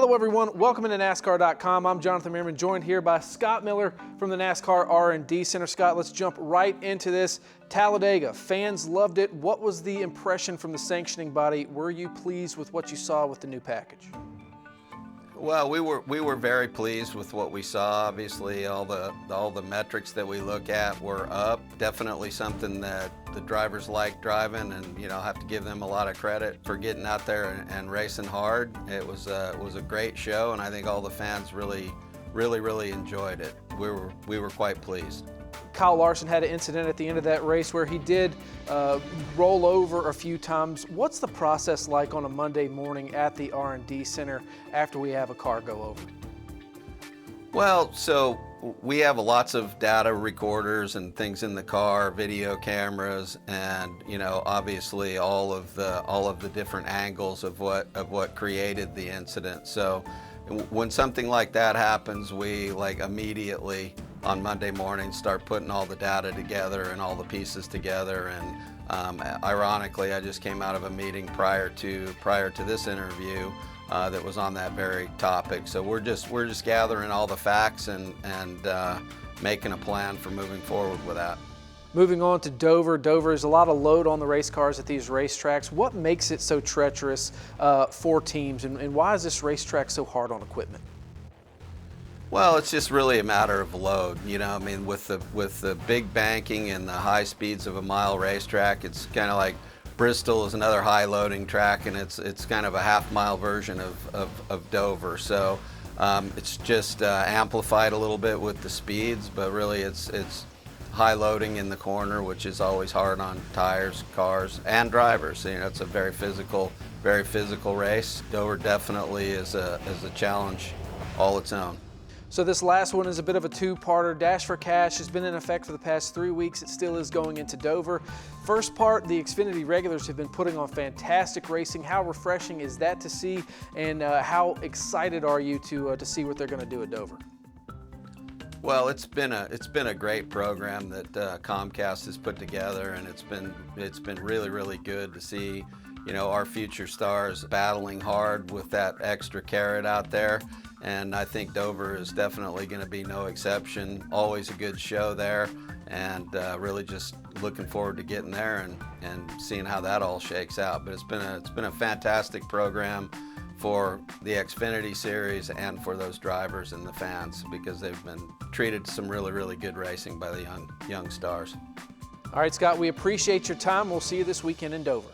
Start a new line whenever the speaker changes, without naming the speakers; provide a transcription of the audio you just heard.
Hello everyone, welcome into NASCAR.com. I'm Jonathan Merryman, joined here by Scott Miller from the NASCAR R&D Center. Scott, let's jump right into this. Talladega, fans loved it. What was the impression from the sanctioning body? Were you pleased with what you saw with the new package?
Well, we were very pleased with what we saw. Obviously, all the metrics that we look at were up. Definitely something that the drivers like driving, and have to give them a lot of credit for getting out there and racing hard. It was a great show, and I think all the fans really enjoyed it. We were quite pleased.
Kyle Larson had an incident at the end of that race where he did roll over a few times. What's the process like on a Monday morning at the R&D Center after we have a car go over?
Well, so we have lots of data recorders and things in the car, video cameras, and obviously all of the different angles of what created the incident. So when something like that happens, we immediately on Monday morning start putting all the data together and all the pieces together. And ironically, I just came out of a meeting prior to this interview that was on that very topic. So we're just gathering all the facts and making a plan for moving forward with that.
Moving on to Dover. Dover is a lot of load on the race cars at these racetracks. What makes it so treacherous for teams, and why is this racetrack so hard on equipment?
Well, it's just really a matter of load. I mean, with the big banking and the high speeds of a mile racetrack, it's kind of like Bristol is another high loading track, and it's kind of a half-mile version of Dover. So it's just amplified a little bit with the speeds, but really it's high loading in the corner, which is always hard on tires, cars, and drivers. It's a very physical race. Dover definitely is a challenge all its own.
So this last one is a bit of a two-parter. Dash for Cash has been in effect for the past 3 weeks. It still is going into Dover. First part, the Xfinity regulars have been putting on fantastic racing. How refreshing is that to see, and how excited are you to see what they're going to do at Dover?
Well, it's been a great program that Comcast has put together, and it's been really good to see our future stars battling hard with that extra carrot out there. And I think Dover is definitely going to be no exception. Always a good show there, and really just looking forward to getting there and seeing how that all shakes out. But it's been a fantastic program for the Xfinity Series and for those drivers and the fans, because they've been treated to some really good racing by the young stars.
All right, Scott, we appreciate your time. We'll see you this weekend in Dover.